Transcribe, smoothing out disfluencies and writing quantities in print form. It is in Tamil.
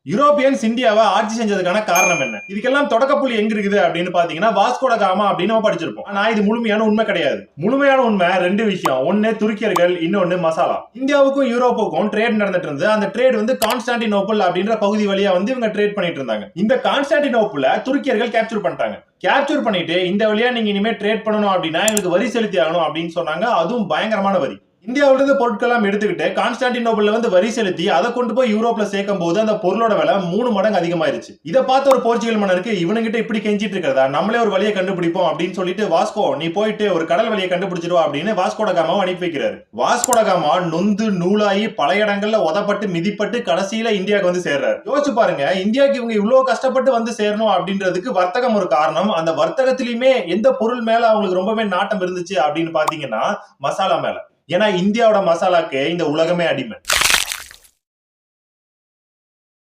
யூரோப்பியன்ஸ் இந்தியாவை ஆட்சி செஞ்சதுக்கான காரணம் என்ன? இதுக்கெல்லாம் தொடக்கப்புள்ளி எங்க இருக்குது அப்படின்னு பாத்தீங்கன்னா வாஸ்கோ ட காமா அப்படின்னு நம்ம படிச்சிருப்போம். ஆனா இது முழுமையான உண்மை கிடையாது. முழுமையான உண்மை ரெண்டு விஷயம். ஒன்னு துருக்கியர்கள், இன்னொன்னு மசாலா. இந்தியாவுக்கும் யூரோப்புக்கும் ட்ரேட் நடந்துட்டு இருந்து அந்த ட்ரேட் வந்து கான்ஸ்டான்டினோப்பிள் அப்படின்ற பகுதி வழியா வந்து இவங்க ட்ரேட் பண்ணிட்டு இருந்தாங்க. இந்த கான்ஸ்டான்டினோப்பிள துருக்கியர்கள் கேப்சர் பண்ணிட்டாங்க. கேப்சர் பண்ணிட்டு இந்த வழியா நீங்க இனிமே ட்ரேட் பண்ணணும் அப்படின்னா எங்களுக்கு வரி செலுத்தி ஆகணும் அப்படின்னு சொன்னாங்க. அதுவும் பயங்கரமான வரி. இந்தியாவிலிருந்து பொருட்கள் எடுத்துக்கிட்டு கான்ஸ்டான்டினோபிள்ல வந்து வரி செலுத்தி அதை கொண்டு போய் யூரோப்ல சேர்க்கும் போது அந்த பொருளோட விலை 3 மடங்கு அதிகமாயிருச்சு. இதை பார்த்த ஒரு போர்ச்சுகல் மன்னருக்கு இவனுங்கிட்ட இப்படி கெஞ்சிட்டு இருக்கிறதா, நம்மளே ஒரு வழியை கண்டுபிடிப்போம் அப்படின்னு சொல்லிட்டு வாஸ்கோ நீ போயிட்டு ஒரு கடல் வழியை கண்டுபிடிச்சிருவா அப்படின்னு வாஸ்கோ ட காமாவை அனுப்பி வைக்கிறாரு. வாஸ்கோ ட காமா நொந்து நூலாகி பல இடங்கள்ல உதப்பட்டு மிதிப்பட்டு கடைசியில இந்தியாவுக்கு வந்து சேர்றாரு. யோசிச்சு பாருங்க, இந்தியாவுக்கு இவங்க இவ்வளவு கஷ்டப்பட்டு வந்து சேரணும் அப்படின்றதுக்கு வர்த்தகம் ஒரு காரணம். அந்த வர்த்தகத்திலுமே எந்த பொருள் மேல அவங்களுக்கு ரொம்பவே நாட்டம் இருந்துச்சு அப்படின்னு பாத்தீங்கன்னா மசாலா மேல. ஏன்னா இந்தியாவோட மசாலாக்கு இந்த உலகமே அடிமை.